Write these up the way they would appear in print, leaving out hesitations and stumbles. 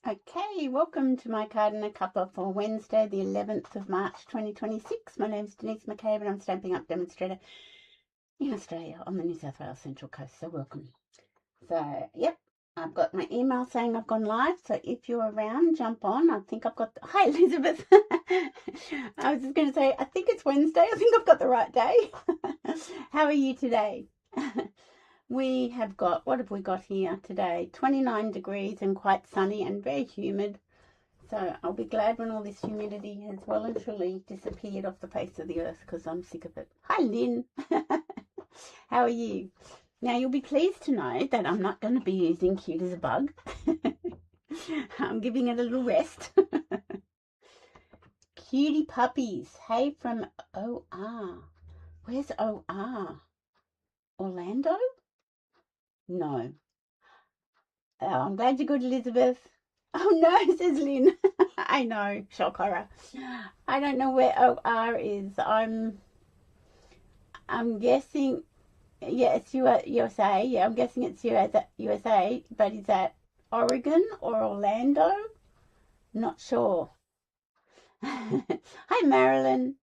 Okay, welcome to my card and a cuppa for Wednesday, the 11th of March 2026. My name's Denise McCabe and I'm Stampin' Up demonstrator in Australia on the New South Wales Central Coast, so welcome. So, yep, I've got my email saying I've gone live, so if you're around, jump on. I think I've got... Hi, Elizabeth. I was just going to say, I think it's Wednesday. I think I've got the right day. How are you today? We have got, what have we got here today? 29 degrees and quite sunny and very humid. So I'll be glad when all this humidity has well and truly disappeared off the face of the earth because I'm sick of it. Hi, Lynn. How are you? Now, you'll be pleased to know that I'm not going to be using Cute as a Bug. I'm giving it a little rest. Cutie puppies. Hey from OR. Where's OR? Orlando? No. Oh, I'm glad you're good, Elizabeth. Oh no, says Lynn. I know, shock horror. I don't know where OR is. I'm guessing, yeah, it's USA. Yeah, I'm guessing it's USA, but is that Oregon or Orlando? Not sure. Hi, Marilyn.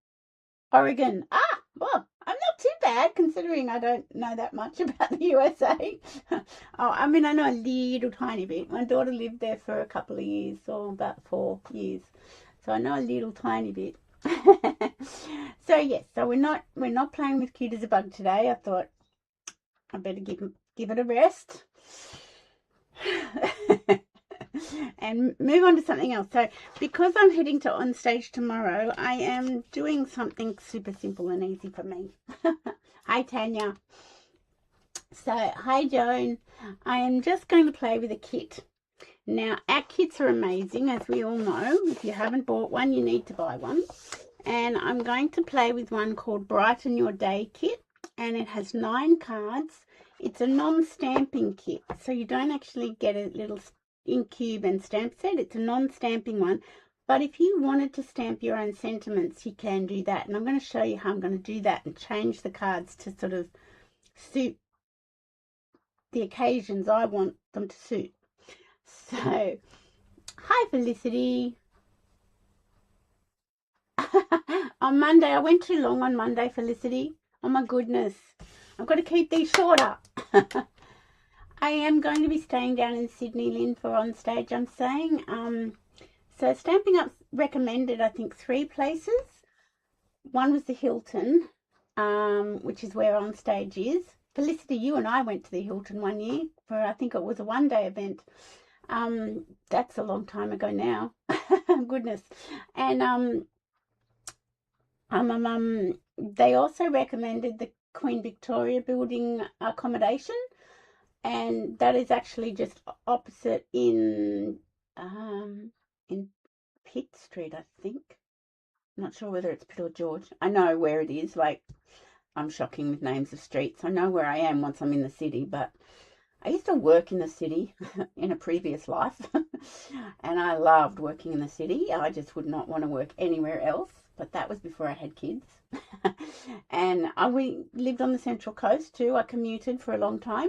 Oregon. Ah, well, I'm not too bad considering I don't know that much about the USA. Oh, I mean, I know a little tiny bit. My daughter lived there for a couple of years, or about 4 years. So I know a little tiny bit. So yes, so we're not playing with Cute as a Bug today. I thought I better give it a rest. And move on to something else. So because I'm heading to on stage tomorrow, I am doing something super simple and easy for me. Hi, Tanya. So, hi, Joan. I am just going to play with a kit. Now, our kits are amazing, as we all know. If you haven't bought one, you need to buy one. And I'm going to play with one called Brighten Your Day kit. And it has 9 cards. It's a non-stamping kit, so you don't actually get a little ink cube and stamp set. It's a non-stamping one, but if you wanted to stamp your own sentiments, you can do that, and I'm going to show you how I'm going to do that and change the cards to sort of suit the occasions I want them to suit. So, hi Felicity. On Monday, I went too long on Monday, Felicity. Oh my goodness, I've got to keep these shorter. I am going to be staying down in Sydney, Lynn, for on stage, I'm saying. So Stampin' Up recommended, I think, 3 places. One was the Hilton, which is where on stage is. Felicity, you and I went to the Hilton one year for, I think it was a one-day event. That's a long time ago now. Goodness. And they also recommended the Queen Victoria building accommodation. And that is actually just opposite in Pitt Street, I think. I'm not sure whether it's Pitt or George. I know where it is. Like, I'm shocking with names of streets. I know where I am once I'm in the city, but I used to work in the city in a previous life, and I loved working in the city. I just would not want to work anywhere else, but that was before I had kids. And we lived on the Central Coast too. I commuted for a long time.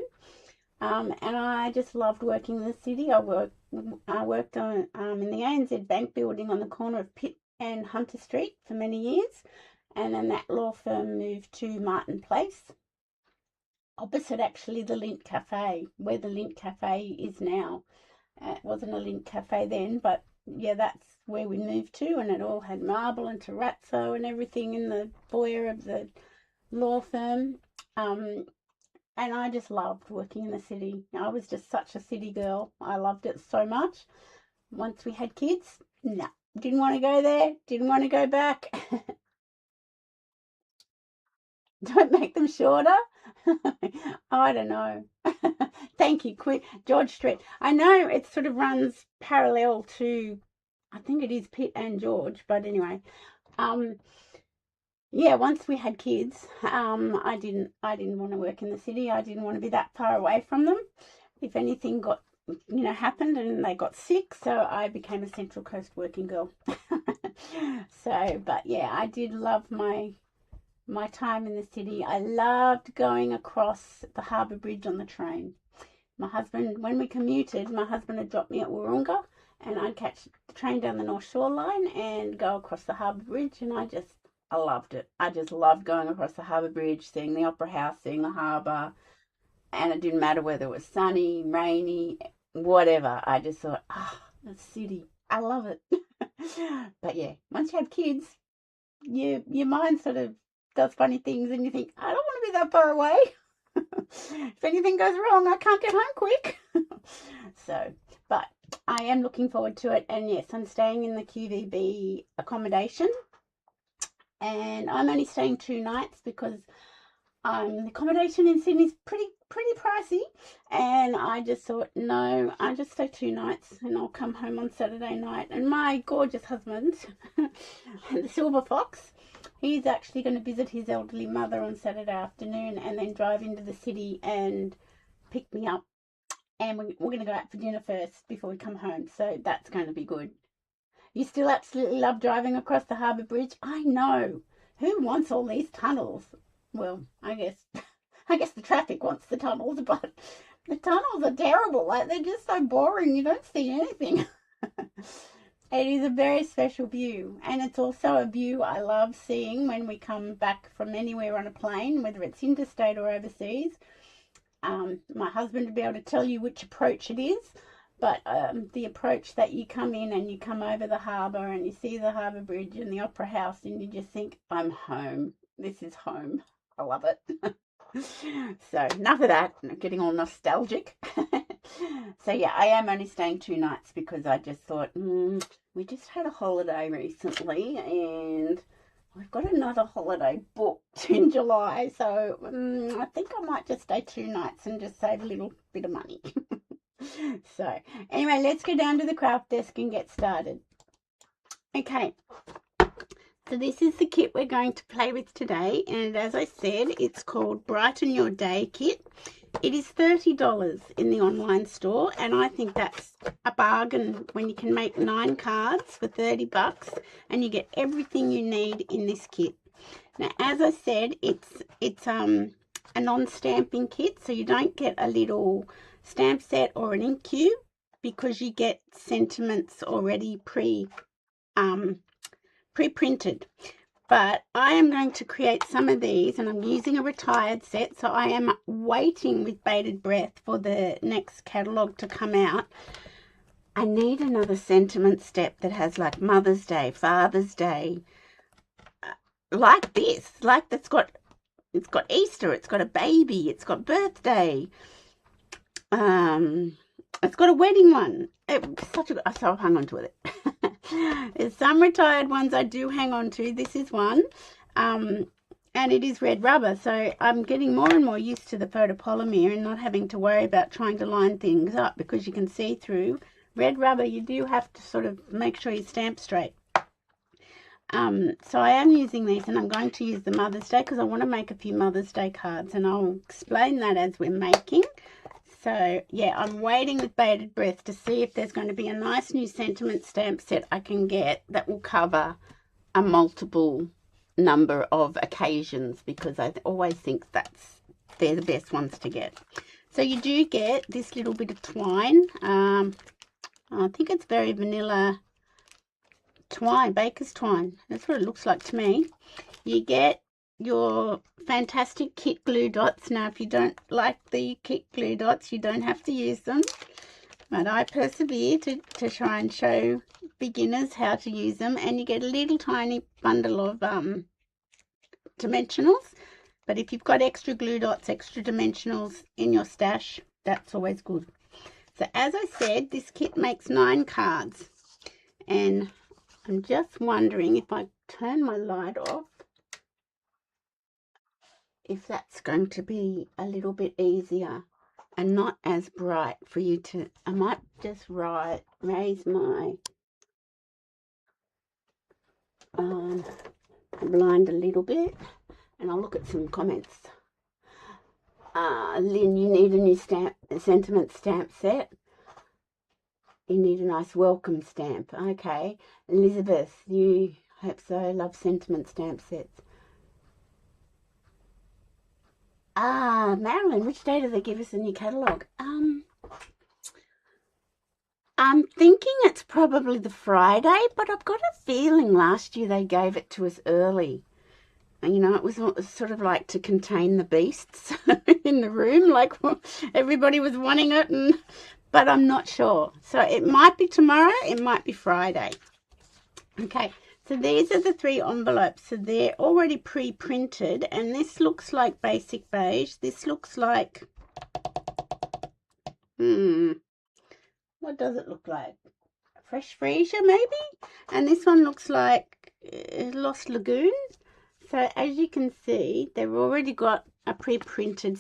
And I just loved working in the city. I worked on in the ANZ Bank building on the corner of Pitt and Hunter Street for many years, and then that law firm moved to Martin Place, opposite actually the Lint Cafe, where the Lint Cafe is now. It wasn't a Lint Cafe then, but yeah, that's where we moved to, and it all had marble and terrazzo and everything in the foyer of the law firm. And I just loved working in the city. I was just such a city girl. I loved it so much. Once we had kids, no, didn't want to go there, didn't want to go back. Don't make them shorter. I don't know. Thank you, George Street. I know it sort of runs parallel to, I think it is Pitt and George, but anyway. Yeah, once we had kids, I didn't want to work in the city. I didn't want to be that far away from them. If anything happened and they got sick, so I became a Central Coast working girl. So, but yeah, I did love my time in the city. I loved going across the Harbour Bridge on the train. My husband, when we commuted, my husband had dropped me at Wahroonga, and I'd catch the train down the North Shore line and go across the Harbour Bridge, and I loved it. I just loved going across the Harbour Bridge, seeing the Opera House, seeing the harbour, and it didn't matter whether it was sunny, rainy, whatever. I just thought, the city, I love it. But yeah, once you have kids, your mind sort of does funny things, and you think, I don't want to be that far away. If anything goes wrong, I can't get home quick. So, but I am looking forward to it, and yes, I'm staying in the QVB accommodation, and I'm only staying 2 nights because the accommodation in Sydney is pretty pricey, and I just thought, no, I just stay 2 nights and I'll come home on Saturday night. And my gorgeous husband, the Silver Fox, he's actually going to visit his elderly mother on Saturday afternoon and then drive into the city and pick me up. And we're going to go out for dinner first before we come home. So that's going to be good. You still absolutely love driving across the Harbour Bridge? I know. Who wants all these tunnels? Well, I guess the traffic wants the tunnels, but the tunnels are terrible. Like, they're just so boring. You don't see anything. It is a very special view, and it's also a view I love seeing when we come back from anywhere on a plane, whether it's interstate or overseas. My husband will be able to tell you which approach it is, but the approach that you come in and you come over the harbour and you see the Harbour Bridge and the Opera House, and you just think, I'm home. This is home. I love it. So enough of that. I'm getting all nostalgic. So yeah, I am only staying 2 nights because I just thought, we just had a holiday recently and we've got another holiday booked in July. So I think I might just stay 2 nights and just save a little bit of money. So anyway, let's go down to the craft desk and get started. Okay. So this is the kit we're going to play with today, and as I said, it's called Brighten Your Day Kit. It is $30 in the online store, and I think that's a bargain when you can make 9 cards for $30 and you get everything you need in this kit. Now, as I said, it's a non-stamping kit, so you don't get a little stamp set or an ink cube because you get sentiments already pre-printed. But I am going to create some of these, and I'm using a retired set, so I am waiting with bated breath for the next catalogue to come out. I need another sentiment step that has like Mother's Day, Father's Day, like this, like it's got Easter, it's got a baby, it's got birthday, it's got a wedding one. So I've hung on to it. There's some retired ones I do hang on to. This is one, and it is red rubber, so I'm getting more and more used to the photopolymer and not having to worry about trying to line things up because you can see through. Red rubber, you do have to sort of make sure you stamp straight. So I am using these, and I'm going to use the Mother's Day because I want to make a few Mother's Day cards, and I'll explain that as we're making. So, yeah, I'm waiting with bated breath to see if there's going to be a nice new sentiment stamp set I can get that will cover a multiple number of occasions, because I always think they're the best ones to get. So you do get this little bit of twine. I think it's very vanilla twine, baker's twine. That's what it looks like to me. You get your fantastic kit glue dots. Now, if you don't like the kit glue dots, you don't have to use them, but I persevere to try and show beginners how to use them. And you get a little tiny bundle of dimensionals, but if you've got extra glue dots, extra dimensionals in your stash, that's always good. So as I said, this kit makes 9 cards, and I'm just wondering if I turn my light off, if that's going to be a little bit easier and not as bright for you to, I might just raise my blind a little bit, and I'll look at some comments. Lynn, you need a new sentiment stamp set. You need a nice welcome stamp. Okay. Elizabeth, you hope so, love sentiment stamp sets. Marilyn, which day do they give us a new catalogue? I'm thinking it's probably the Friday, but I've got a feeling last year they gave it to us early. And, you know, it was sort of like to contain the beasts in the room, like everybody was wanting it, but I'm not sure. So it might be tomorrow, it might be Friday. Okay, so these are the 3 envelopes. So they're already pre-printed, and this looks like basic beige. This looks like, what does it look like? Fresh Freesia, maybe? And this one looks like Lost Lagoon. So as you can see, they've already got a pre-printed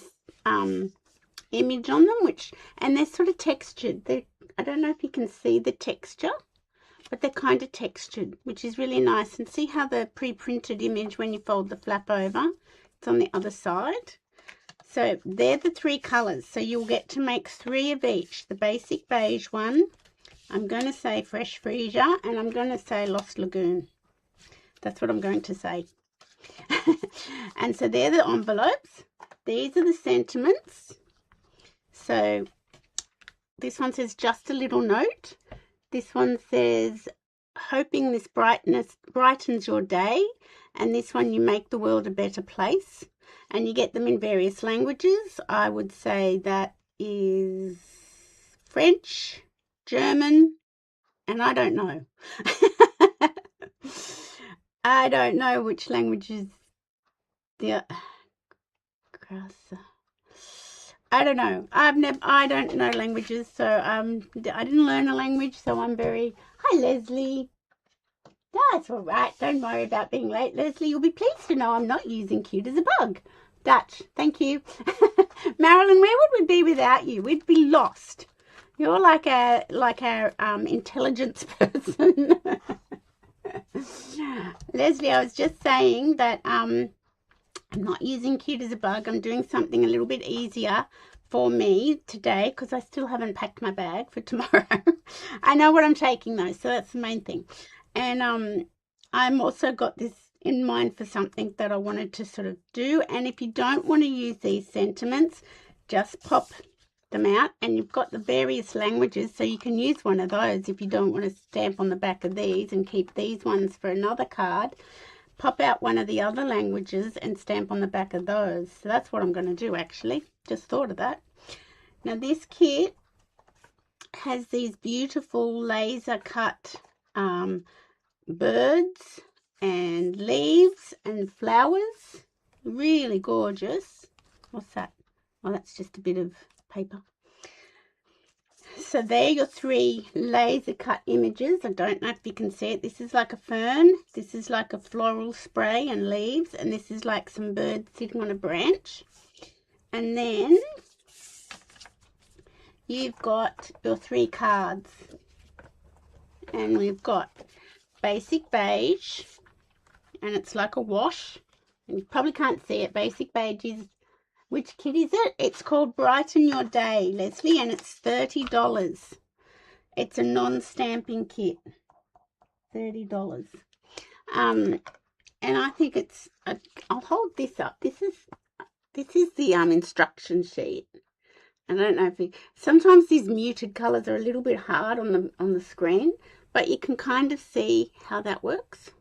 image on them, and they're sort of textured. I don't know if you can see the texture, but they're kind of textured, which is really nice. And see how the pre-printed image, when you fold the flap over, it's on the other side. So they're the 3 colours. So you'll get to make 3 of each. The basic beige one, I'm going to say Fresh Freesia, and I'm going to say Lost Lagoon. That's what I'm going to say. And so they're the envelopes. These are the sentiments. So this one says just a little note. This one says hoping this brightens your day. And this one, you make the world a better place. And you get them in various languages. I would say that is French, German, and I don't know. I don't know which languages. I don't know. I don't know languages, so I didn't learn a language, so I'm very. Hi, Leslie. That's all right. Don't worry about being late, Leslie. You'll be pleased to know I'm not using cute as a bug. Dutch. Thank you. Marilyn, where would we be without you? We'd be lost. You're like our intelligence person. Leslie, I was just saying that I'm not using cute as a bug. I'm doing something a little bit easier for me today because I still haven't packed my bag for tomorrow. I know what I'm taking though, so that's the main thing. And I'm also got this in mind for something that I wanted to sort of do. And if you don't want to use these sentiments, just pop them out, and you've got the various languages, so you can use one of those if you don't want to stamp on the back of these and keep these ones for another card. Pop out one of the other languages and stamp on the back of those. So that's what I'm going to do, actually. Just thought of that. Now this kit has these beautiful laser cut birds and leaves and flowers. Really gorgeous. What's that? Oh, that's just a bit of paper. So they're your 3 laser cut images. I don't know if you can see it. This is like a fern, this is like a floral spray and leaves, and this is like some birds sitting on a branch. And then you've got your 3 cards, and we've got basic beige, and it's like a wash, and you probably can't see it. Basic beige is, which kit is it? It's called Brighten Your Day, Leslie, and it's $30. It's a non-stamping kit, $30. And I think it's. I'll hold this up. This is the instruction sheet. I don't know if sometimes these muted colours are a little bit hard on the screen, but you can kind of see how that works.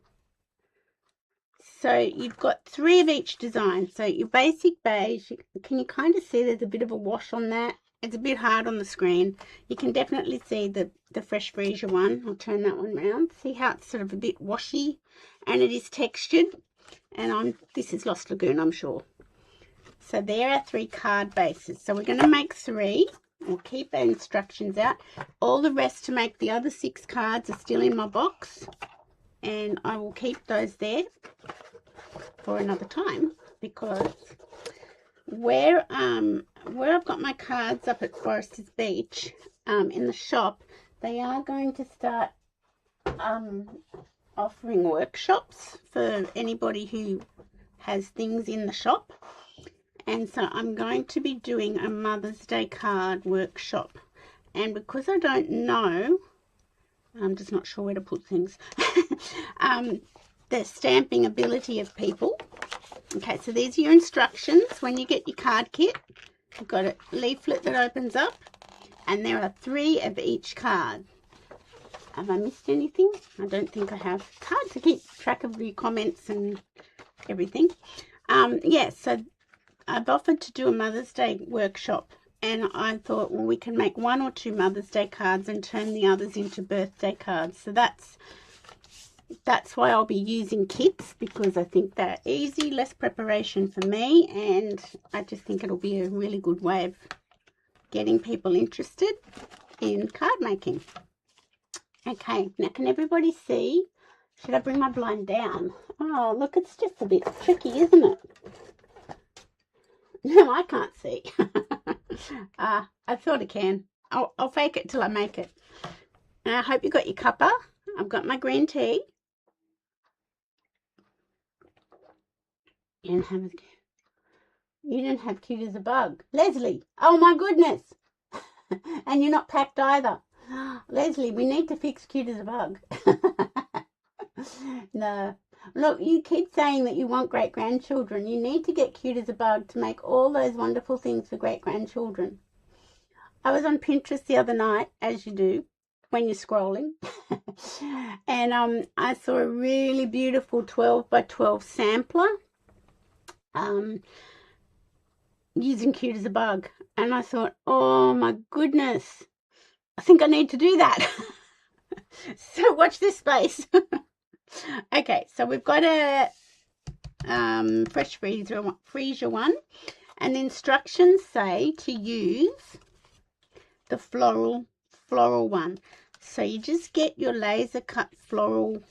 So you've got 3 of each design. So your basic beige, can you kind of see there's a bit of a wash on that? It's a bit hard on the screen. You can definitely see the Fresh Freesia one. I'll turn that one around. See how it's sort of a bit washy, and it is textured. And this is Lost Lagoon, I'm sure. So there are 3 card bases. So we're going to make 3. We'll keep our instructions out. All the rest to make the other 6 cards are still in my box, and I will keep those there for another time, because where I've got my cards up at Foresters Beach in the shop, they are going to start offering workshops for anybody who has things in the shop. And so I'm going to be doing a Mother's Day card workshop, and because I don't know, I'm just not sure where to put things, the stamping ability of people. Okay, so these are your instructions when you get your card kit. You've got a leaflet that opens up, and there are 3 of each card. Have I missed anything? I don't think I have. It's hard to keep track of the comments and everything. Yeah, so I've offered to do a Mother's Day workshop, and I thought, well, we can make 1 or 2 Mother's Day cards and turn the others into birthday cards. So that's why I'll be using kits, because I think they're easy, less preparation for me, and I just think it'll be a really good way of getting people interested in card making. Okay, now can everybody see? Should I bring my blind down? Oh, look, it's just a bit tricky, isn't it? No, I can't see. I thought I can. I'll fake it till I make it. And I hope you got your cuppa. I've got my green tea. You didn't have cute as a bug. Leslie, oh my goodness. And you're not packed either. Leslie, we need to fix cute as a bug. No. Look, you keep saying that you want great-grandchildren. You need to get cute as a bug to make all those wonderful things for great-grandchildren. I was on Pinterest the other night, as you do when you're scrolling, and I saw a really beautiful 12 by 12 sampler using cute as a bug, and I thought, oh my goodness, I think I need to do that. So watch this space. Okay, so we've got a fresh freezer one, and the instructions say to use the floral one. So you just get your laser cut floral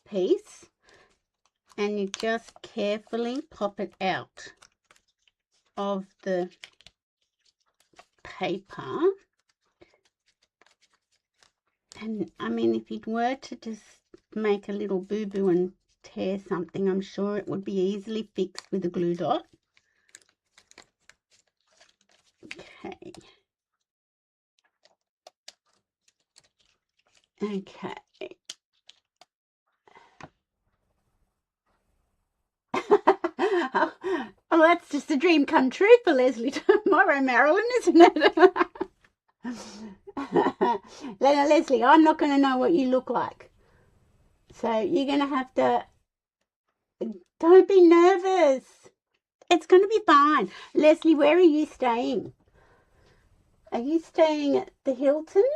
piece and you just carefully pop it out of the paper. And I mean, if you were to just make a little boo-boo and tear something, I'm sure it would be easily fixed with a glue dot. Okay. Okay. Oh, that's just a dream come true for Leslie tomorrow, Marilyn, isn't it? Leslie, I'm not going to know what you look like. So you're going to have to... Don't be nervous. It's going to be fine. Leslie, where are you staying? Are you staying at the Hilton?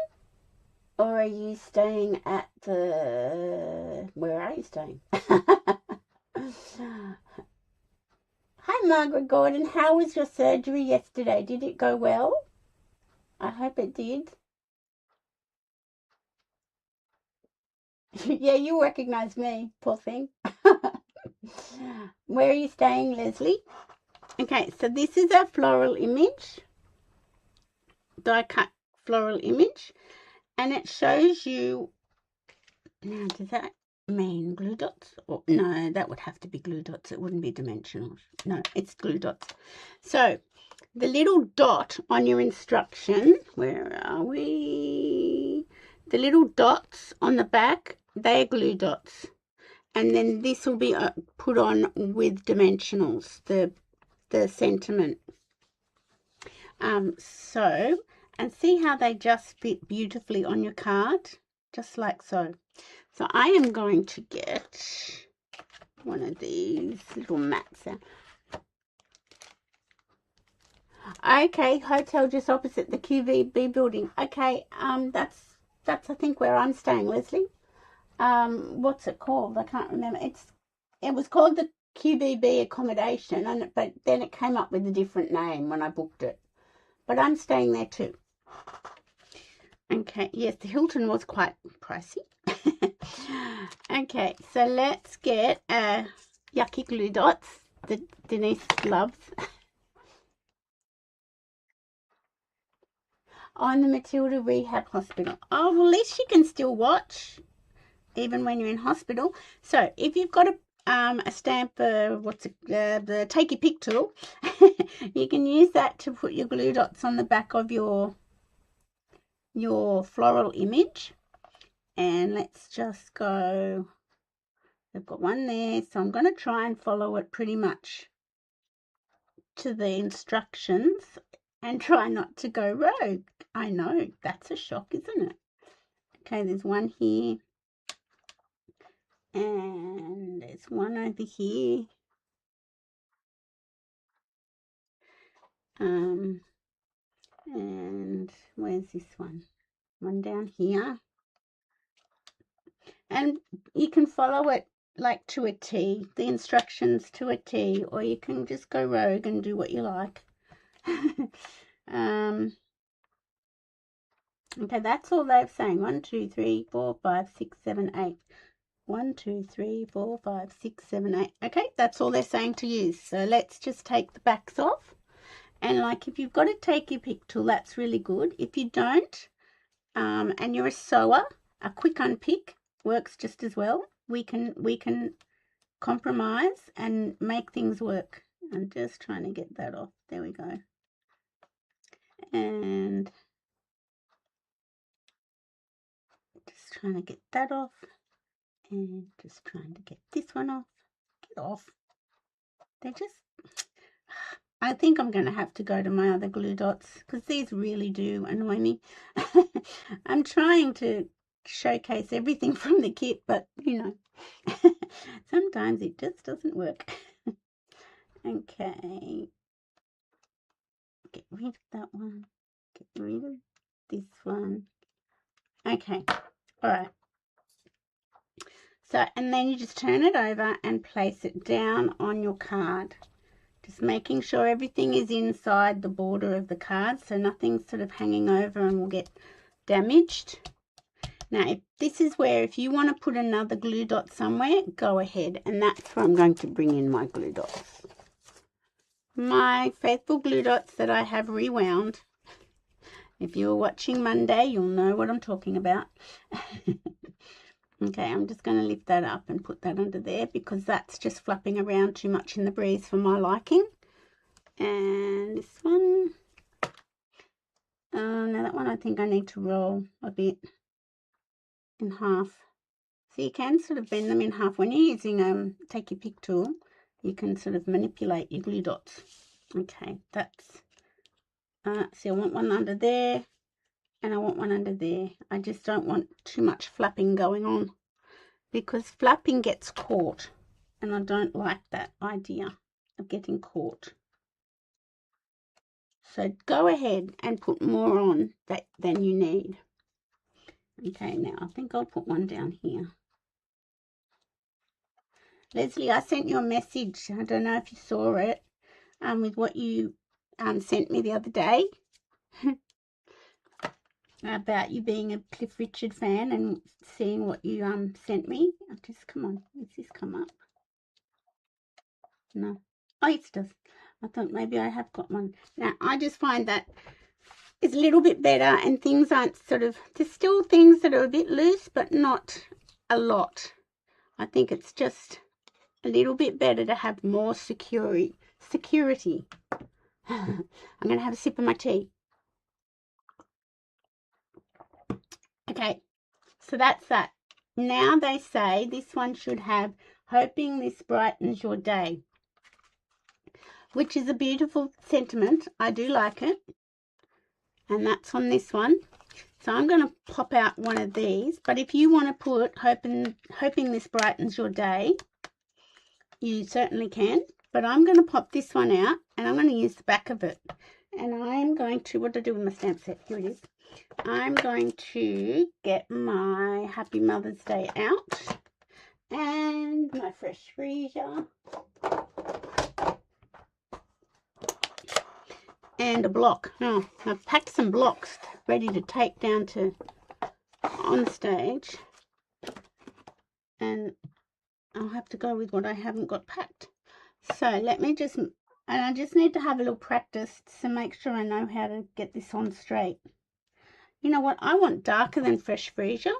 Or are you staying at the... Where are you staying? Hi, Margaret Gordon. How was your surgery yesterday? Did it go well? I hope it did. Yeah, you recognize me, poor thing. Where are you staying, Leslie? Okay, so this is a floral image, die cut floral image, and it shows you, now does that mean glue dots? Or, no, that would have to be glue dots. It wouldn't be dimensional. No, it's glue dots. So the little dot on your instruction, where are we? The little dots on the back, they are glue dots. And then this will be put on with dimensionals, the sentiment. So, and see how they just fit beautifully on your card, just like so. So I am going to get one of these little mats. Okay, hotel just opposite the QVB building. Okay, that's I think where I'm staying, Leslie. What's it called? I can't remember. It was called the QBB accommodation, but then it came up with a different name when I booked it. But I'm staying there too. Okay, yes, the Hilton was quite pricey. Okay, so let's get yucky glue dots that Denise loves. On the Matilda Rehab Hospital. Oh, well, at least you can still watch even when you're in hospital. So if you've got a stamp, the take your pick tool, you can use that to put your glue dots on the back of your floral image. And let's just go, I've got one there, so I'm going to try and follow it pretty much to the instructions. and try not to go rogue. I know, that's a shock, isn't it? Okay, there's one here. And there's one over here. And where's this one? One down here. And you can follow it like to a T, the instructions to a T, or you can just go rogue and do what you like. Okay, that's all they're saying. 1, 2, 3, 4, 5, 6, 7, 8. 1, 2, 3, 4, 5, 6, 7, 8. Okay, that's all they're saying to use. So let's just take the backs off. And like if you've got to take your pick tool, that's really good. If you don't, and you're a sewer, a quick unpick works just as well. We can compromise and make things work. I'm just trying to get that off. There we go. And just trying to get that off. And just trying to get this one off. Get off. They're just... I think I'm going to have to go to my other glue dots because these really do annoy me. I'm trying to showcase everything from the kit, but you know, sometimes it just doesn't work. Okay. Get rid of that one. Get rid of this one. Okay. All right. So, and then you just turn it over and place it down on your card. Just making sure everything is inside the border of the card so nothing's sort of hanging over and will get damaged. Now, this is where if you want to put another glue dot somewhere, go ahead. And that's where I'm going to bring in my glue dots. My faithful glue dots that I have rewound. If you were watching Monday, you'll know what I'm talking about. Okay, I'm just going to lift that up and put that under there because that's just flapping around too much in the breeze for my liking. And this one. Now that one I think I need to roll a bit in half. So you can sort of bend them in half. When you're using take your pick tool, you can sort of manipulate your glue dots. Okay, that's... see, I want one under there. And I want one under there. I just don't want too much flapping going on because flapping gets caught and I don't like that idea of getting caught. So go ahead and put more on than you need. Okay, now I think I'll put one down here. Leslie, I sent you a message. I don't know if you saw it with what you sent me the other day. About you being a Cliff Richard fan and seeing what you sent me. Just come on, does this come up? No. Oh, it does. I thought maybe I have got one. Now I just find that it's a little bit better and things aren't sort of, there's still things that are a bit loose but not a lot. I think it's just a little bit better to have more security. I'm going to have a sip of my tea. Okay, so that's that. Now they say this one should have hoping this brightens your day, which is a beautiful sentiment. I do like it. And that's on this one. So I'm going to pop out one of these. But if you want to put hoping this brightens your day, you certainly can. But I'm going to pop this one out and I'm going to use the back of it. And I'm going to, what do I do with my stamp set? Here it is. I'm going to get my Happy Mother's Day out and my fresh freezer and a block. Oh, I've packed some blocks ready to take down to on stage, and I'll have to go with what I haven't got packed. So let me just, and I just need to have a little practice to make sure I know how to get this on straight. You know what? I want darker than fresh freezer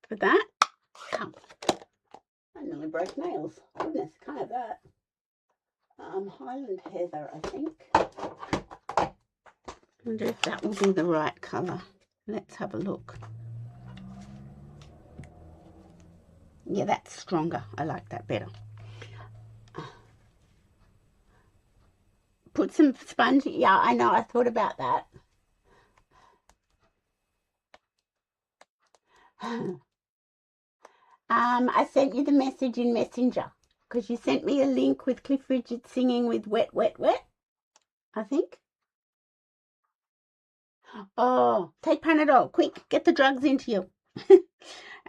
for that. Oh, I nearly broke nails. Goodness, kind of that. Highland Heather, I think. I wonder if that will be the right colour. Let's have a look. Yeah, that's stronger. I like that better. put some sponge. Yeah, I know. I thought about that. I sent you the message in Messenger because you sent me a link with Cliff Richard singing with Wet, Wet, Wet, I think. Oh, take Panadol. Quick, get the drugs into you.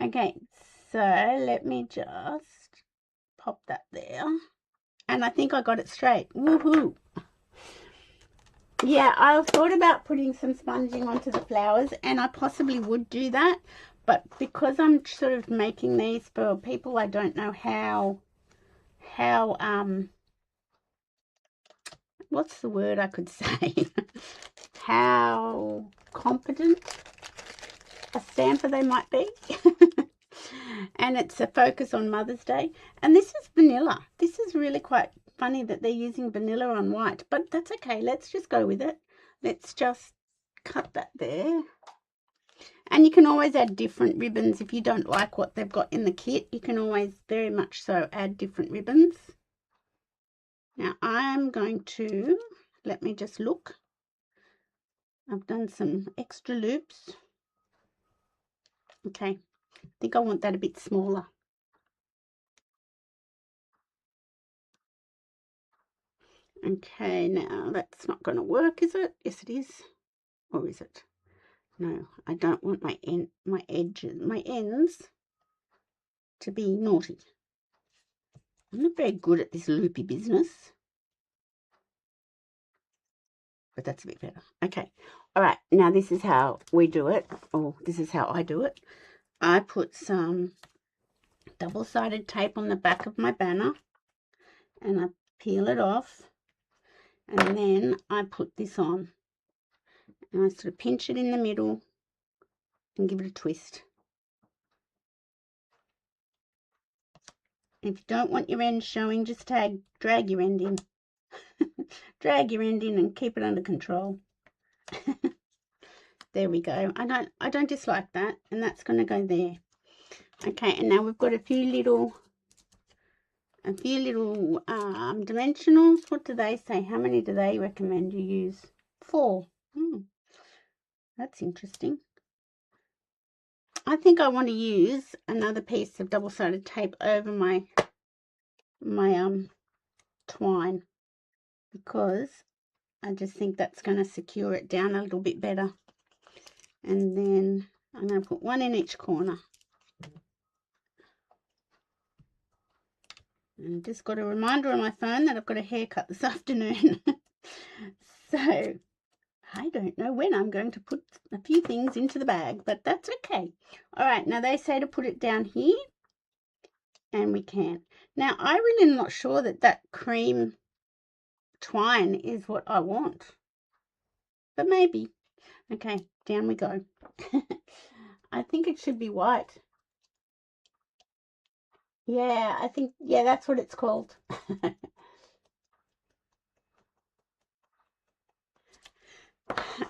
Okay, so let me just pop that there. And I think I got it straight. Woohoo! Yeah, I thought about putting some sponging onto the flowers, and I possibly would do that. But because I'm sort of making these for people I don't know how what's the word I could say? How competent a stamper they might be. And it's a focus on Mother's Day. And this is vanilla. This is really quite funny that they're using vanilla on white, but that's okay. Let's just go with it. Let's just cut that there. And you can always add different ribbons if you don't like what they've got in the kit. You can always very much so add different ribbons. Now I'm going to, let me just look. I've done some extra loops. Okay, I think I want that a bit smaller. Okay, now that's not going to work, is it? Yes, it is. Or is it? No, I don't want my ends to be naughty. I'm not very good at this loopy business. But that's a bit better. Okay. All right. Now this is how we do it. Or this is how I do it. I put some double-sided tape on the back of my banner. And I peel it off. And then I put this on. And I sort of pinch it in the middle and give it a twist. If you don't want your end showing, just drag your end in. Drag your end in and keep it under control. There we go. I don't dislike that, and that's going to go there. Okay, and now we've got a few little dimensionals. What do they say? How many do they recommend you use? 4. That's interesting. I think I want to use another piece of double-sided tape over my twine, because I just think that's going to secure it down a little bit better. And then I'm going to put 1 in each corner. And just got a reminder on my phone that I've got a haircut this afternoon. So I don't know when I'm going to put a few things into the bag, but that's okay. All right, now they say to put it down here, and we can. Now I really am not sure that cream twine is what I want, but maybe. Okay, down we go. I think it should be white. Yeah, I think, yeah, that's what it's called.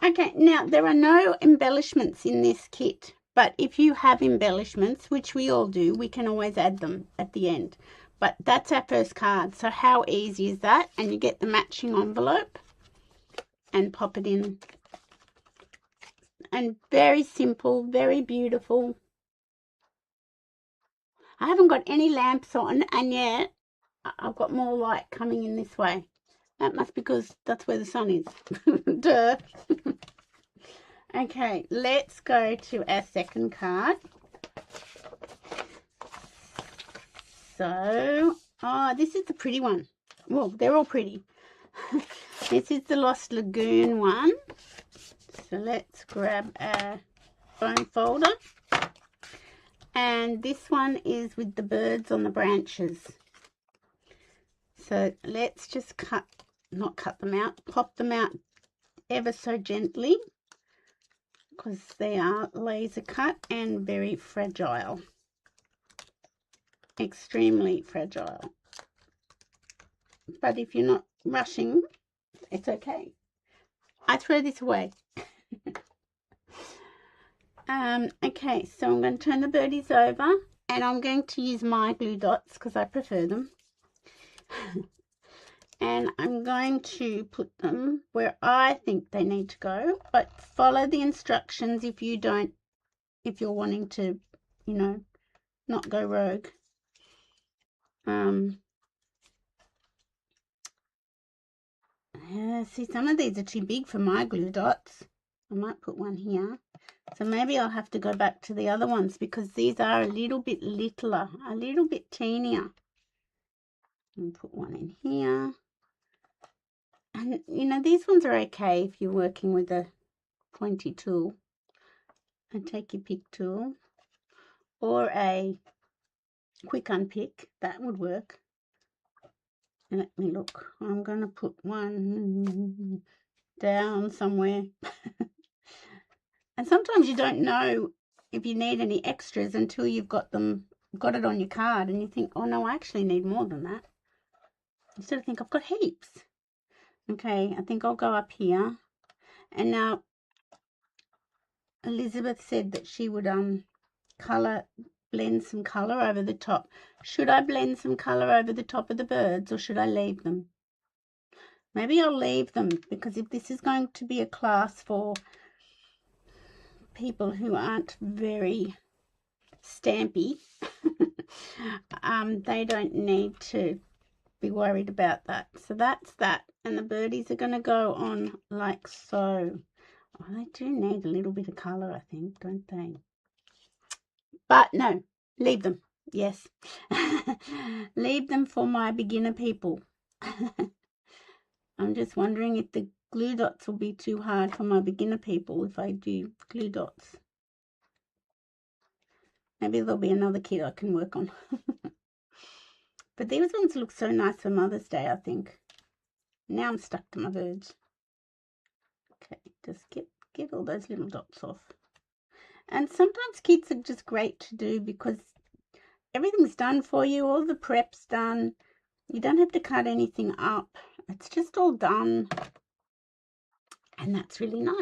Okay, now there are no embellishments in this kit, but if you have embellishments, which we all do, we can always add them at the end. But that's our first card, so how easy is that? And you get the matching envelope and pop it in. And very simple, very beautiful. I haven't got any lamps on, and yet I've got more light coming in this way. That must be because that's where the sun is. Duh. Okay, let's go to our second card. So, this is the pretty one. Well, they're all pretty. This is the Lost Lagoon one. So let's grab our foam folder. And this one is with the birds on the branches. So let's just not cut them out, pop them out ever so gently, because they are laser cut and very fragile. Extremely fragile. But if you're not rushing, it's okay. I throw this away. Okay, so I'm going to turn the birdies over, and I'm going to use my glue dots because I prefer them. And I'm going to put them where I think they need to go, but follow the instructions if you're wanting to, you know, not go rogue. See, some of these are too big for my glue dots. I might put one here. So maybe I'll have to go back to the other ones because these are a little bit littler, a little bit teenier. And put one in here. And, you know, these ones are okay if you're working with a pointy tool. And take your pick tool or a quick unpick. That would work. And let me look. I'm going to put one down somewhere. And sometimes you don't know if you need any extras until you've got it on your card and you think, oh no, I actually need more than that. Instead of think I've got heaps. Okay, I think I'll go up here. And now Elizabeth said that she would blend some colour over the top. Should I blend some colour over the top of the birds or should I leave them? Maybe I'll leave them because if this is going to be a class for people who aren't very stampy, they don't need to be worried about that. So that's that. And the birdies are going to go on like so. Oh, they do need a little bit of colour, I think, don't they? But no, leave them. Yes. Leave them for my beginner people. I'm just wondering if the glue dots will be too hard for my beginner people if I do glue dots. Maybe there'll be another kit I can work on. But these ones look so nice for Mother's Day, I think. Now I'm stuck to my birds. Okay, just get all those little dots off. And sometimes kits are just great to do because everything's done for you. All the prep's done. You don't have to cut anything up. It's just all done. And that's really nice.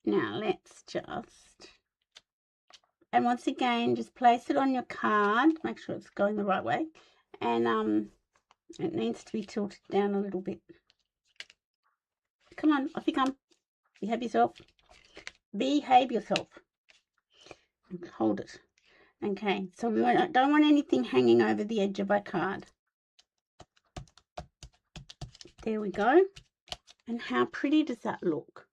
Now let's just... And once again, just place it on your card. Make sure it's going the right way. And it needs to be tilted down a little bit. Come on, off you come. Behave yourself. Behave yourself. Hold it. Okay, so we don't want anything hanging over the edge of our card. There we go. And how pretty does that look?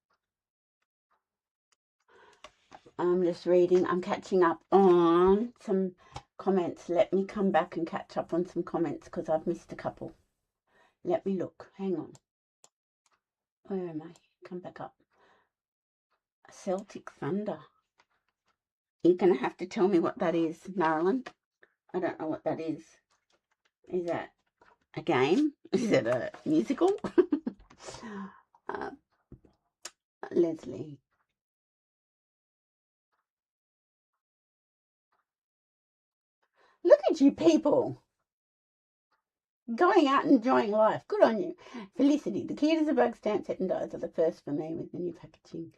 I'm just reading. I'm catching up on some comments. Let me come back and catch up on some comments because I've missed a couple. Let me look. Hang on. Where am I? Come back up. Celtic Thunder. You're going to have to tell me what that is, Marilyn. I don't know what that is. Is that a game? Is it a musical? Leslie. Look at you people. Going out and enjoying life. Good on you. Felicity. The key to the bug stamp set and dies are the first for me with the new packaging.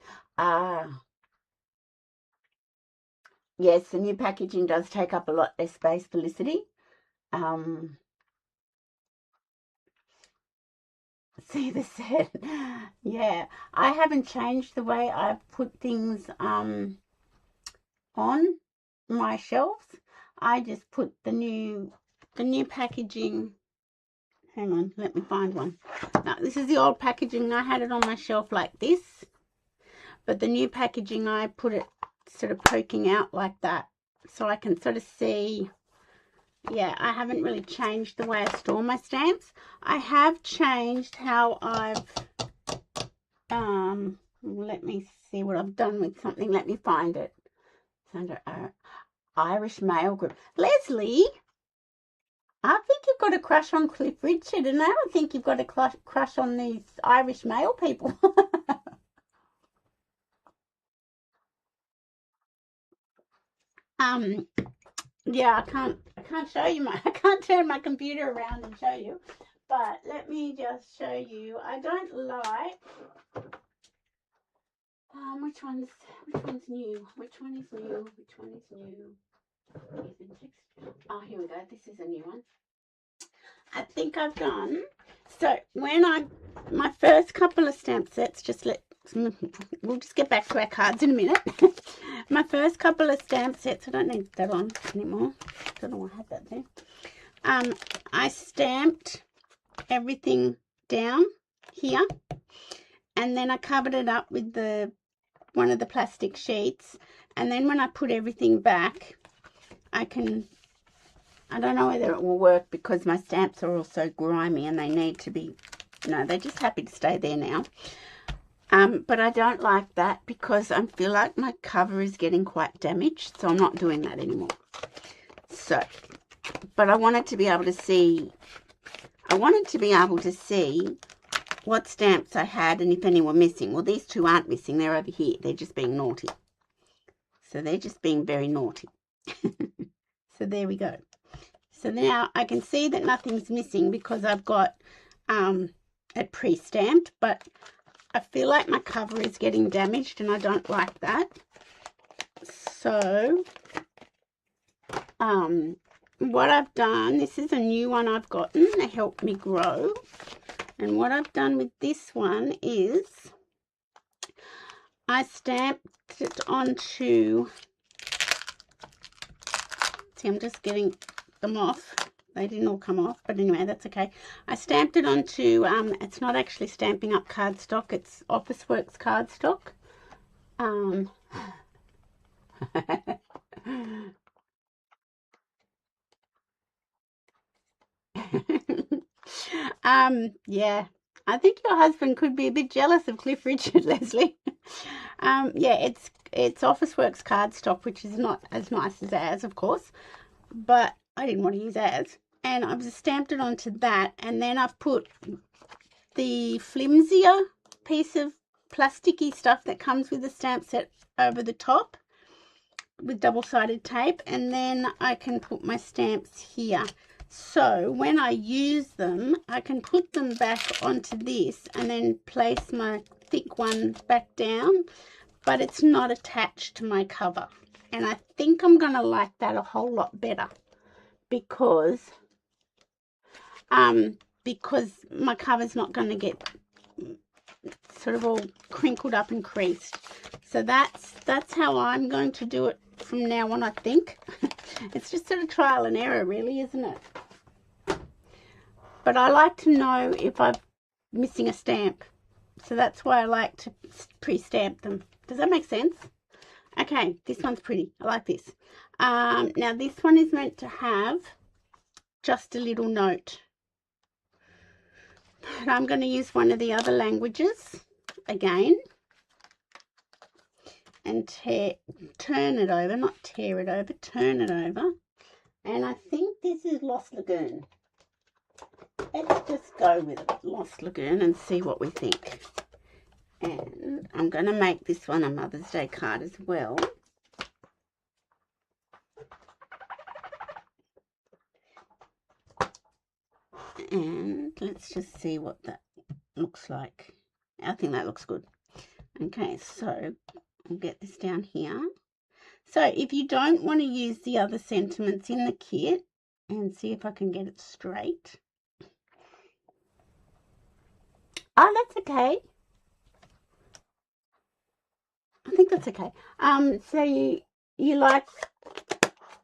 Yes, the new packaging does take up a lot less space, Felicity. See the set. Yeah, I haven't changed the way I put things on my shelves. I just put the new packaging. Hang on, let me find one. Now, this is the old packaging. I had it on my shelf like this, but the new packaging, I put it sort of poking out like that, so I can sort of see. Yeah, I haven't really changed the way I store my stamps. I have changed how I've, let me see what I've done with something. Let me find it. It's under Irish Mail Group. Leslie, I think you've got a crush on Cliff Richard, and I don't think you've got a crush on these Irish Mail people. Yeah, I can't show you I can't turn my computer around and show you, but let me just show you. I don't like, which one's new? Which one is new? Which one is new? Oh, here we go. This is a new one. I think I've done. So when my first couple of stamp sets, we'll just get back to our cards in a minute. My first couple of stamp sets, I don't need that on anymore. Don't know why I had that there. I stamped everything down here, and then I covered it up with one of the plastic sheets, and then when I put everything back, I don't know whether it will work because my stamps are also grimy and they need to be, no, they're just happy to stay there now. But I don't like that because I feel like my cover is getting quite damaged, so I'm not doing that anymore. So, but I wanted to be able to see what stamps I had and if any were missing. Well, these two aren't missing, they're over here. They're just being naughty. So they're just being very naughty. So there we go. So now I can see that nothing's missing because I've got it pre-stamped, but I feel like my cover is getting damaged and I don't like that. So what I've done, this is a new one I've gotten to help me grow. And what I've done with this one is I stamped it onto, see, I'm just getting them off. They didn't all come off, but anyway, that's okay. I stamped it onto, it's not actually Stampin' Up! Cardstock, it's Officeworks cardstock. Yeah, I think your husband could be a bit jealous of Cliff Richard, Leslie. Yeah, it's Officeworks cardstock, which is not as nice as ours, of course, but I didn't want to use ours. And I've just stamped it onto that, and then I've put the flimsier piece of plasticky stuff that comes with the stamp set over the top with double-sided tape, and then I can put my stamps here. So when I use them, I can put them back onto this and then place my thick one back down, but it's not attached to my cover. And I think I'm going to like that a whole lot better because my cover's not going to get sort of all crinkled up and creased. So that's how I'm going to do it from now on, I think. It's just sort of trial and error, really, isn't it? But I like to know if I'm missing a stamp. So that's why I like to pre-stamp them. Does that make sense? Okay, this one's pretty. I like this. Now this one is meant to have just a little note. But I'm going to use one of the other languages again and turn it over, not tear it over, turn it over. And I think this is Lost Lagoon. Let's just go with it, Lost Lagoon, and see what we think. And I'm going to make this one a Mother's Day card as well. And let's just see what that looks like. I think that looks good. Okay, so I'll get this down here. So if you don't want to use the other sentiments in the kit, and see if I can get it straight. Oh, that's okay. I think that's okay. So you like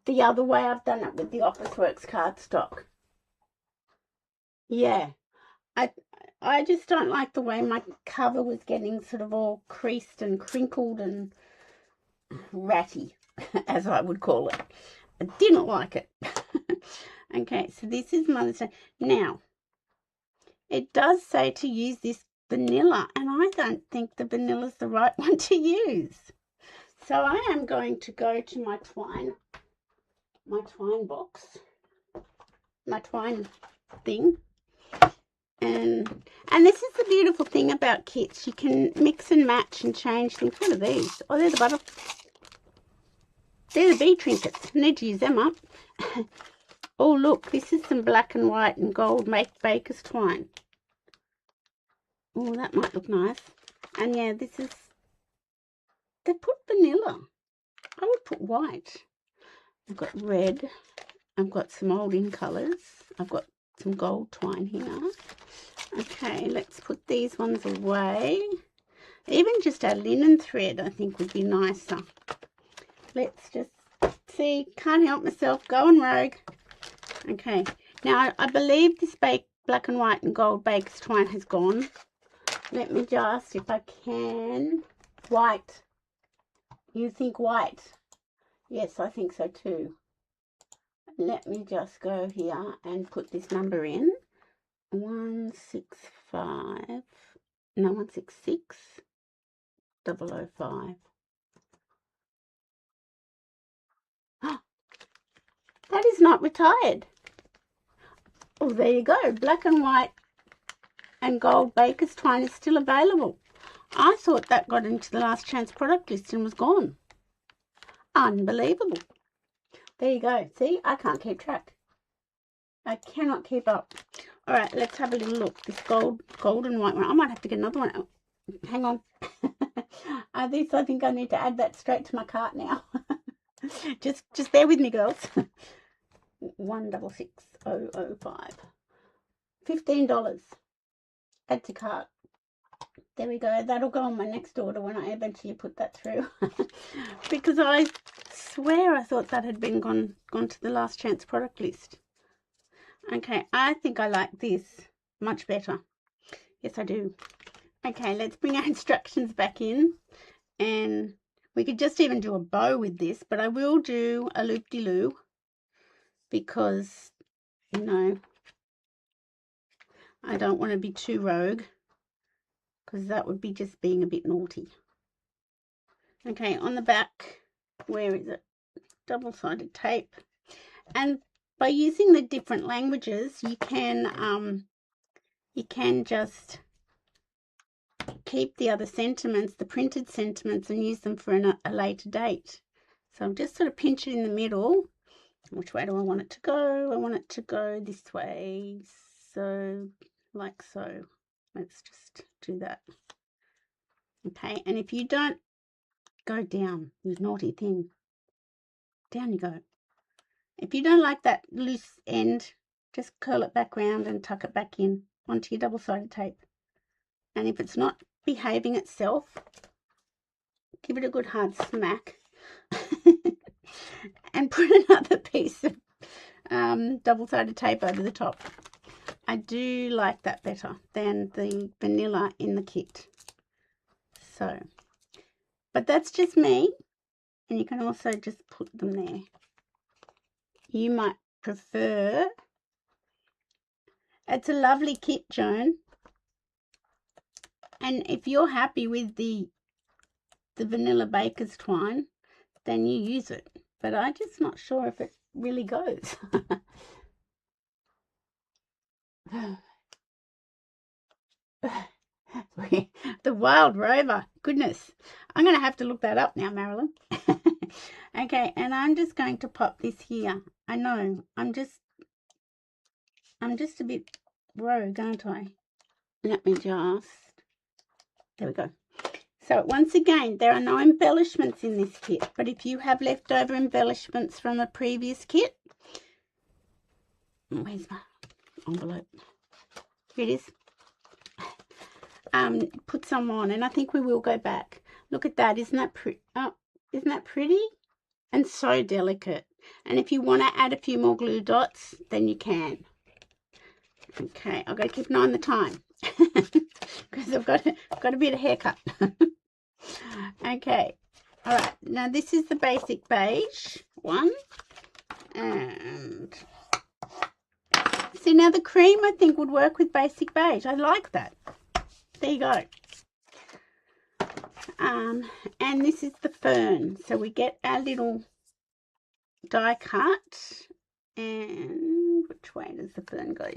the other way I've done it with the Officeworks cardstock? Yeah. I just don't like the way my cover was getting sort of all creased and crinkled and ratty, as I would call it. I didn't like it. Okay, so this is Mother's Day. Now, it does say to use this vanilla, and I don't think the vanilla is the right one to use. So I am going to go to my twine box, my twine thing. And this is the beautiful thing about kits. You can mix and match and change things. What are these? Oh, they're the butterflies. They're the bee trinkets. I need to use them up. Oh, look, this is some black and white and gold baker's twine. Oh, that might look nice. And yeah, this is, they put vanilla. I would put white. I've got red. I've got some old in colours. I've got some gold twine here. Okay, let's put these ones away. Even just our linen thread, I think, would be nicer. Let's just see, can't help myself, going rogue. Okay, now I believe this black and white and gold baker's twine has gone. Let me just, if I can, white. You think white? Yes, I think so too. Let me just go here and put this number in. 165, no, 166 005. Oh, that is not retired. Oh, there you go. Black and white and gold baker's twine is still available. I thought that got into the last chance product list and was gone. Unbelievable. There you go. See, I can't keep track. I cannot keep up. All right, let's have a little look. This gold and white one. I might have to get another one out. Hang on. This, I think I need to add that straight to my cart now. just bear with me, girls. 166005. $15. Add to cart. There we go. That'll go on my next order when I eventually put that through. Because I swear I thought that had been gone to the last chance product list. Okay, I think I like this much better. Yes, I do. Okay, let's bring our instructions back in. And we could just even do a bow with this, but I will do a loop-de-loo because, you know, I don't want to be too rogue because that would be just being a bit naughty. Okay, on the back, where is it? Double-sided tape. And by using the different languages, you can just keep the other sentiments, the printed sentiments, and use them for a later date. So I'm just sort of pinch it in the middle. Which way do I want it to go? I want it to go this way. So, like so. Let's just do that. Okay, and if you don't go down, you naughty thing, down you go. If you don't like that loose end, just curl it back round and tuck it back in onto your double-sided tape. And if it's not behaving itself, give it a good hard smack and put another piece of double-sided tape over the top. I do like that better than the vanilla in the kit. So, but that's just me, and you can also just put them there. You might prefer. It's a lovely kit, Joan. And if you're happy with the vanilla baker's twine, then you use it. But I'm just not sure if it really goes. The Wild Rover. Goodness. I'm going to have to look that up now, Marilyn. Okay, and I'm just going to pop this here. I know, I'm just a bit rogue, aren't I? Let me just, there we go. So once again, there are no embellishments in this kit, but if you have leftover embellishments from a previous kit, where's my envelope? Here it is. Put some on, and I think we will go back. Look at that, isn't that pretty? Oh, isn't that pretty? And so delicate. And if you want to add a few more glue dots, then you can. Okay, I've got to keep an eye on the time because I've got a bit of haircut. Okay, all right. Now this is the basic beige one, and see, now the cream I think would work with basic beige. I like that. There you go. And this is the fern. So we get our little die cut, and which way does the fern go?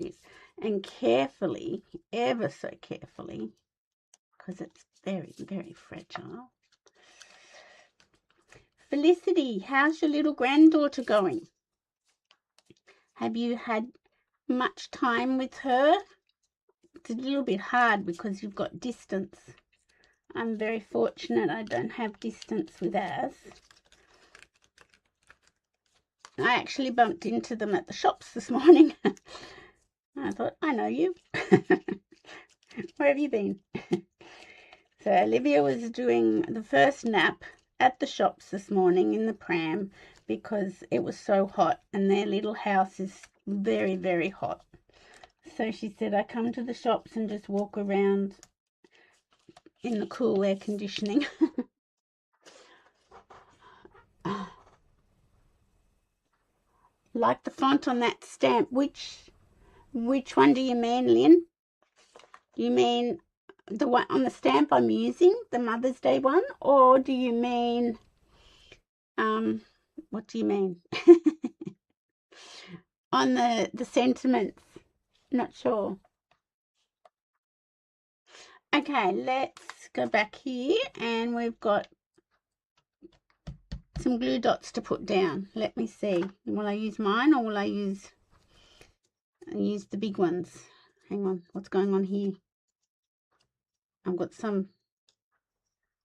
And carefully, ever so carefully, because it's very, very fragile. Felicity, how's your little granddaughter going? Have you had much time with her? It's a little bit hard because you've got distance. I'm very fortunate I don't have distance with ours. I actually bumped into them at the shops this morning. I thought, I know you. Where have you been? So Olivia was doing the first nap at the shops this morning in the pram because it was so hot and their little house is very, very hot. So she said, I come to the shops and just walk around in the cool air conditioning. Like the font on that stamp. Which one do you mean, Lynn? Do you mean the one on the stamp I'm using, the Mother's Day one, or do you mean what do you mean? On the sentiments? Not sure. Okay, let's go back here, and we've got some glue dots to put down. Let me see. Will I use mine or will I use the big ones? Hang on, what's going on here? I've got some.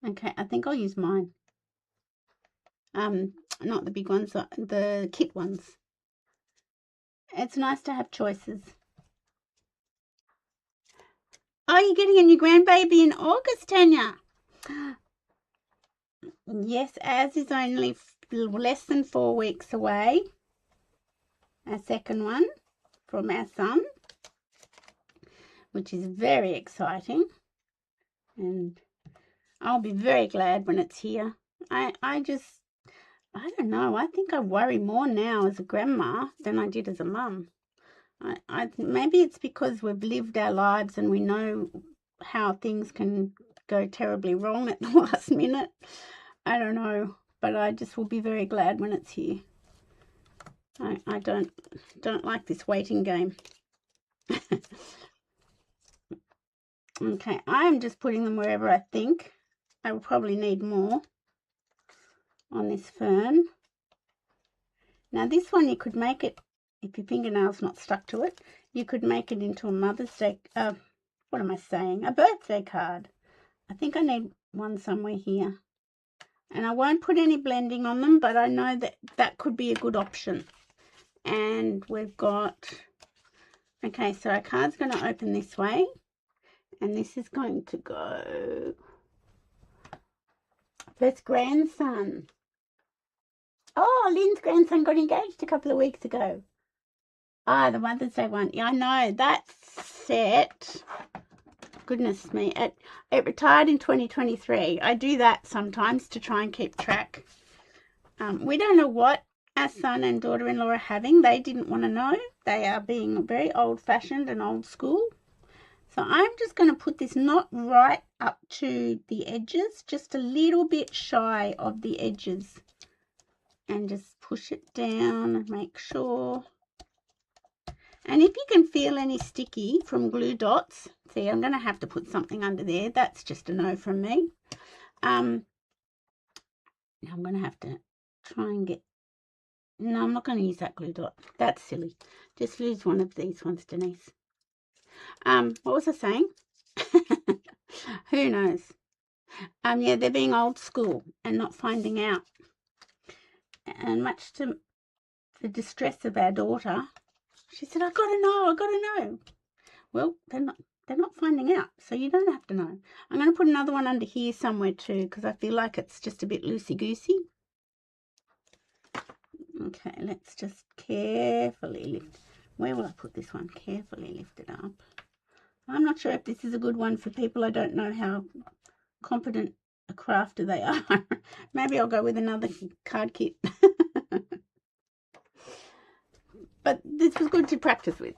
Okay, I think I'll use mine. Not the big ones, the kit ones. It's nice to have choices. Oh, you're getting a new grandbaby in August, Tanya. Yes, Az is only less than 4 weeks away. Our second one from our son, which is very exciting. And I'll be very glad when it's here. I don't know. I think I worry more now as a grandma than I did as a mum. Maybe it's because we've lived our lives and we know how things can go terribly wrong at the last minute. I don't know, but I just will be very glad when it's here. I don't like this waiting game. Okay, I'm just putting them wherever I think. I will probably need more on this fern. Now this one you could make it, if your fingernail's not stuck to it, you could make it into a Mother's Day, what am I saying? A birthday card. I think I need one somewhere here. And I won't put any blending on them, but I know that could be a good option. And we've got, okay, so our card's going to open this way. And this is going to go, first grandson. Oh, Lynn's grandson got engaged a couple of weeks ago. Ah, the Mother's Day one. Yeah, I know. That set, goodness me, it retired in 2023. I do that sometimes to try and keep track. We don't know what our son and daughter-in-law are having. They didn't want to know. They are being very old-fashioned and old school. So I'm just going to put this not right up to the edges, just a little bit shy of the edges. And just push it down and make sure. And if you can feel any sticky from glue dots, see, I'm going to have to put something under there. That's just a no from me. I'm going to have to try and get, no, I'm not going to use that glue dot. That's silly. Just use one of these ones, Denise. What was I saying? Who knows? Yeah, they're being old school and not finding out. And much to the distress of our daughter, she said, I gotta know. Well, they're not finding out, so you don't have to know. I'm going to put another one under here somewhere too, because I feel like it's just a bit loosey-goosey. Okay, let's just carefully lift. Where will I put this one? Carefully lift it up. I'm not sure if this is a good one for people. I don't know how competent a crafter they are. Maybe I'll go with another card kit. But this was good to practice with.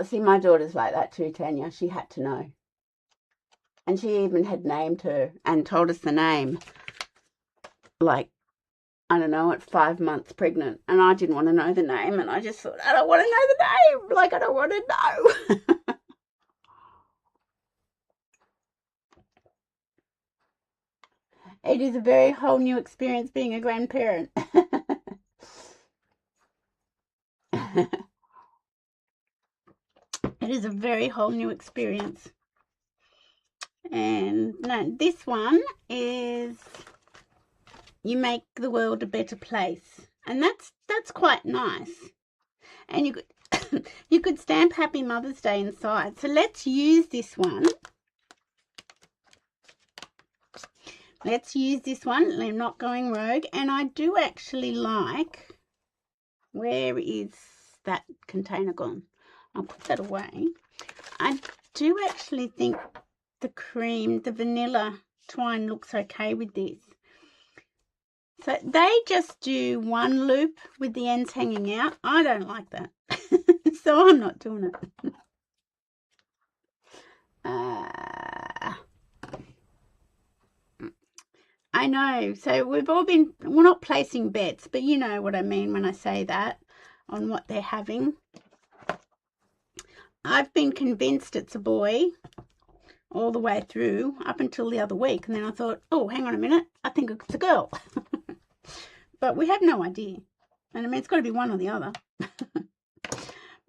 See, my daughter's like that too, Tanya. She had to know. And she even had named her and told us the name, like, I don't know, at 5 months pregnant. And I didn't want to know the name. And I just thought, I don't want to know the name. Like, I don't want to know. It is a very whole new experience being a grandparent. It is a very whole new experience. And no, this one is you make the world a better place. And that's quite nice. And you could you could stamp Happy Mother's Day inside. So let's use this one. Let's use this one. I'm not going rogue. And I do actually like, where is that container gone? I'll put that away. I do actually think the cream, the vanilla twine looks okay with this. So they just do one loop with the ends hanging out. I don't like that. So I'm not doing it. I know. So we're not placing bets, but you know what I mean when I say that, on what they're having. I've been convinced it's a boy all the way through up until the other week. And then I thought, oh, hang on a minute. I think it's a girl. But we have no idea. And I mean, it's got to be one or the other.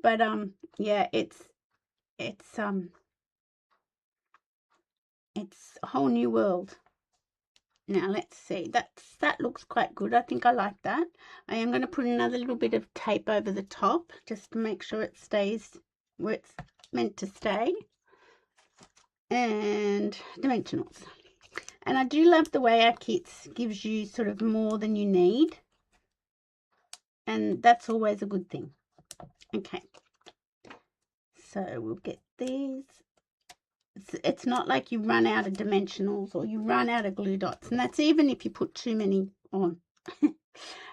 But, yeah, it's a whole new world. Now, let's see. That looks quite good. I think I like that. I am going to put another little bit of tape over the top just to make sure it stays where it's meant to stay. And dimensionals. And I do love the way our kits gives you sort of more than you need. And that's always a good thing. Okay. So we'll get these. It's not like you run out of dimensionals or you run out of glue dots, and that's even if you put too many on.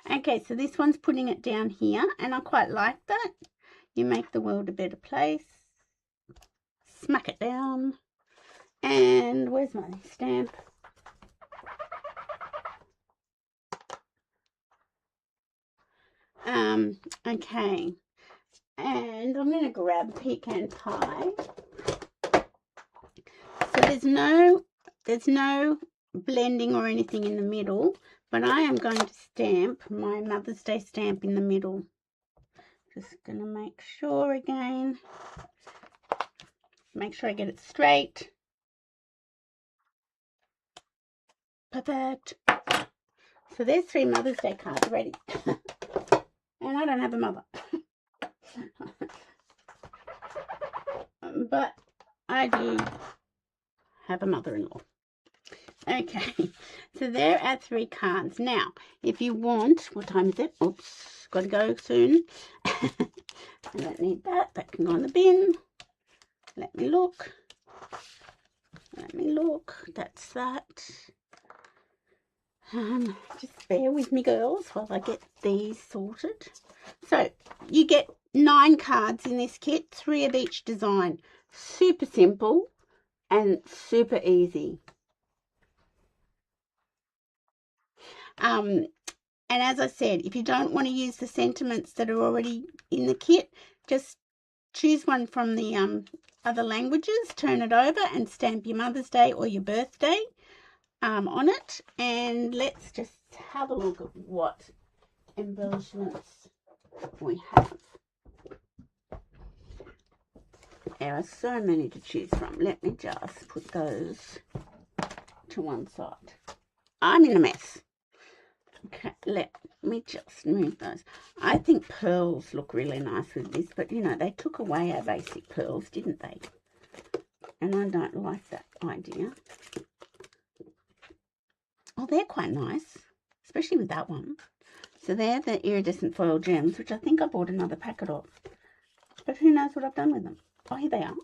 Okay, so this one's putting it down here, and I quite like that. You make the world a better place. Smack it down. And where's my stamp? Okay, and I'm going to grab pecan pie. So there's no blending or anything in the middle, but I am going to stamp my Mother's Day stamp in the middle. Just going to make sure again. Make sure I get it straight. Perfect. So there's 3 Mother's Day cards ready. And I don't have a mother. But I do have a mother-in-law. Okay, so there are 3 cards. Now, if you want, what time is it? Oops, got to go soon. I don't need that. That can go in the bin. Let me look. That's that. Just bear with me, girls, while I get these sorted. So you get 9 cards in this kit, 3 of each design. Super simple and super easy. And as I said, if you don't want to use the sentiments that are already in the kit, just choose one from the other languages, turn it over and stamp your Mother's Day or your birthday on it. And let's just have a look at what embellishments we have. There are so many to choose from. Let me just put those to one side. I'm in a mess. Okay, let me just move those. I think pearls look really nice with this, but you know, they took away our basic pearls, didn't they? And I don't like that idea. Oh, they're quite nice, especially with that one. So they're the iridescent foil gems, which I think I bought another packet of. But who knows what I've done with them. Oh, here they are.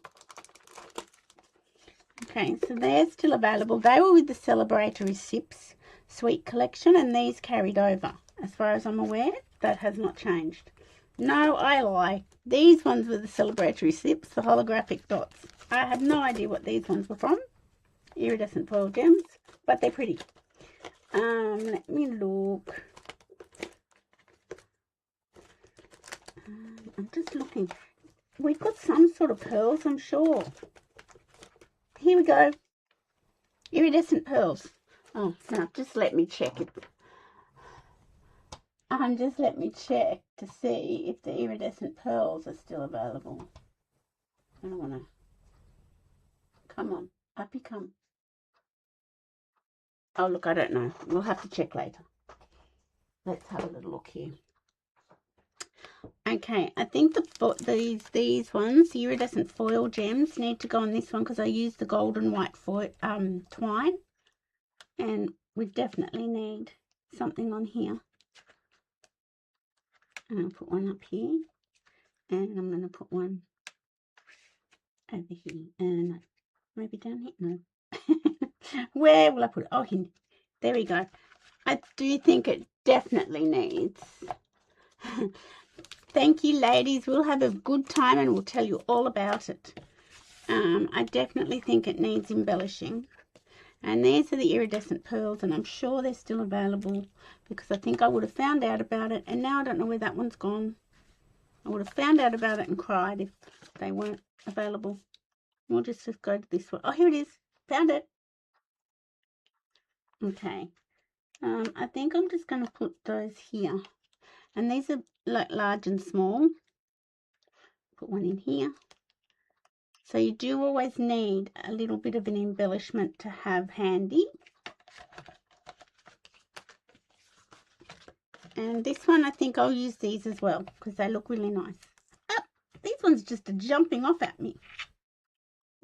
Okay, so they're still available. They were with the celebratory Sips Sweet collection, and these carried over. As far as I'm aware, that has not changed. No, I lie. These ones were the celebratory Sips, the holographic dots. I have no idea what these ones were from. Iridescent foil gems, but they're pretty. Let me look. I'm just looking. We've got some sort of pearls, I'm sure. Here we go. Iridescent pearls. Oh, now just let me check it. Just let me check to see if the iridescent pearls are still available. I don't want to. Come on, up you come. Oh, look, I don't know. We'll have to check later. Let's have a little look here. Okay, I think these ones, the iridescent foil gems, need to go on this one because I used the golden white foil twine, and we definitely need something on here. And I'll put one up here, and I'm going to put one over here, and maybe down here. No. Where will I put it? Oh, here. There we go. I do think it definitely needs. Thank you, ladies. We'll have a good time and we'll tell you all about it. I definitely think it needs embellishing. And these are the iridescent pearls, and I'm sure they're still available because I think I would have found out about it, and now I don't know where that one's gone. I would have found out about it and cried if they weren't available. We'll just go to this one. Oh, here it is. Found it. Okay. I think I'm just going to put those here. And these are like large and small. Put one in here. So you do always need a little bit of an embellishment to have handy. And this one, I think I'll use these as well because they look really nice. Oh, these ones just are jumping off at me.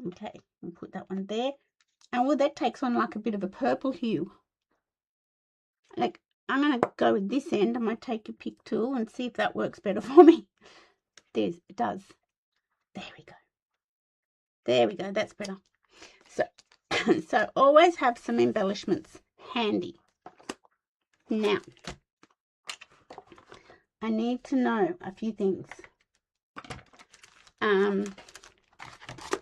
Okay, I'll put that one there. And well, that takes on like a bit of a purple hue. Like, I'm going to go with this end. I might take a pick tool and see if that works better for me. It does. There we go. There we go. That's better. So, so always have some embellishments handy. Now, I need to know a few things.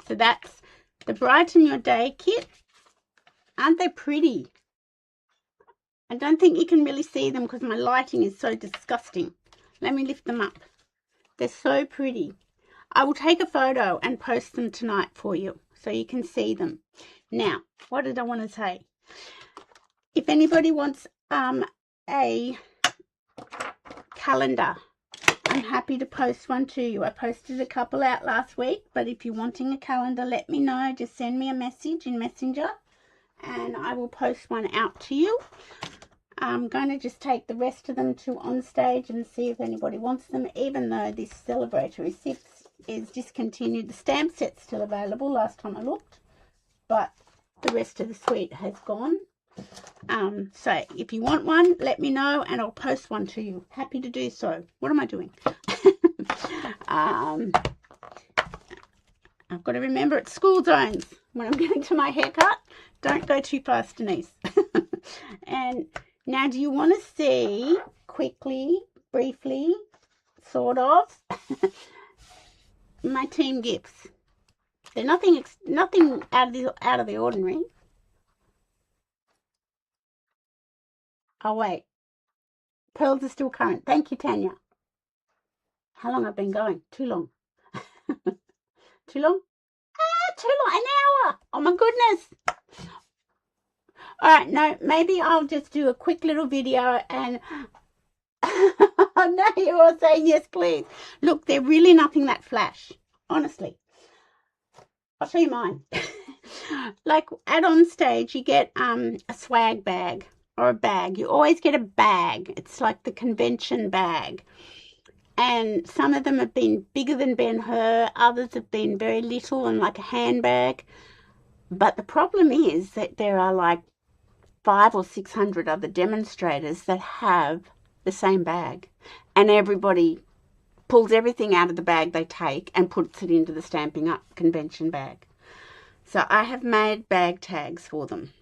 So that's the Brighten Your Day kit. Aren't they pretty? I don't think you can really see them because my lighting is so disgusting. Let me lift them up. They're so pretty. I will take a photo and post them tonight for you so you can see them. Now, what did I want to say? If anybody wants a calendar, I'm happy to post one to you. I posted a couple out last week, but if you're wanting a calendar, let me know. Just send me a message in Messenger and I will post one out to you. I'm going to just take the rest of them to on stage and see if anybody wants them, even though this celebratory 6 is discontinued. The stamp set's still available last time I looked, but the rest of the suite has gone. So if you want one, let me know and I'll post one to you. Happy to do so. What am I doing? I've got to remember it's school zones when I'm getting to my haircut. Don't go too fast, Denise. And now, do you want to see quickly, briefly, sort of, my team gifts? They're nothing out of the ordinary. Oh wait, pearls are still current. Thank you, Tanya. How long I've been going? Too long. Too long? Too long. An hour. Oh my goodness. All right, no, maybe I'll just do a quick little video and no, you are saying yes, please. Look, they're really nothing that flash, honestly. I'll show you mine. Like at on stage, you get a swag bag or a bag. You always get a bag. It's like the convention bag. And some of them have been bigger than Ben-Hur. Others have been very little and like a handbag. But the problem is that there are like 500 or 600 other demonstrators that have the same bag. And everybody pulls everything out of the bag they take and puts it into the Stampin' Up convention bag. So I have made bag tags for them.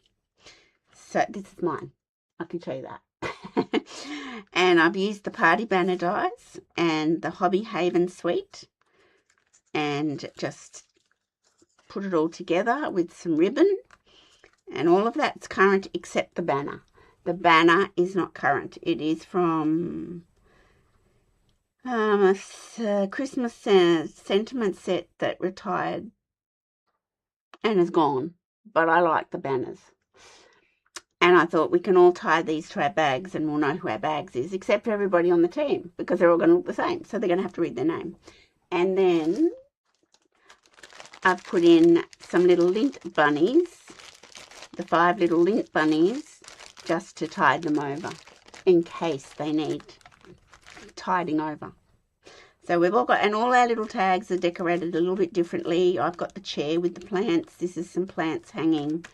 So this is mine. I can show you that. And I've used the Party Banner dies and the Hobby Haven suite and just put it all together with some ribbon, and all of that's current except the banner. The banner is not current. It is from a Christmas sentiment set that retired and is gone, but I like the banners. And I thought we can all tie these to our bags and we'll know who our bags is, except for everybody on the team, because they're all going to look the same. So they're going to have to read their name. And then I've put in some little lint bunnies, the 5 little lint bunnies, just to tide them over in case they need tiding over. So we've all got, and all our little tags are decorated a little bit differently. I've got the chair with the plants. This is some plants hanging.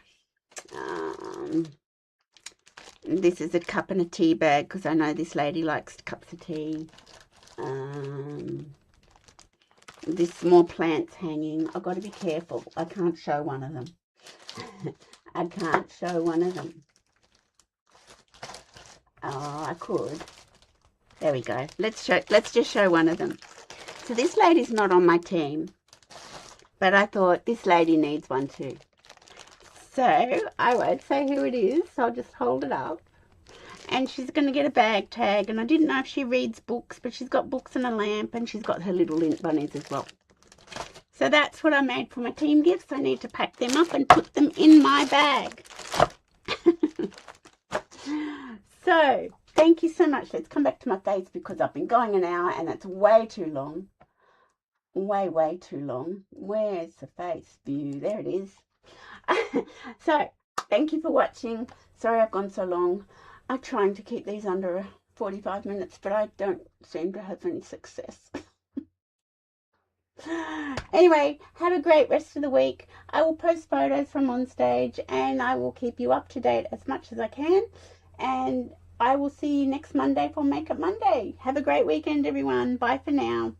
This is a cup and a tea bag because I know this lady likes cups of tea. This more plants hanging. I've got to be careful. I can't show one of them. I can't show one of them. Oh, I could. There we go. Let's just show one of them. So this lady's not on my team, but I thought this lady needs one too. So I won't say who it is, so I'll just hold it up. And she's going to get a bag tag, and I didn't know if she reads books, but she's got books and a lamp, and she's got her little lint bunnies as well. So that's what I made for my team gifts. I need to pack them up and put them in my bag. So thank you so much. Let's come back to my face because I've been going an hour and that's way too long. Way too long. Where's the face view? There it is. So thank you for watching. Sorry I've gone so long. I'm trying to keep these under 45 minutes, but I don't seem to have any success. Anyway, have a great rest of the week. I will post photos from on stage and I will keep you up to date as much as I can. And I will see you next Monday for Makeup Monday. Have a great weekend, everyone. Bye for now.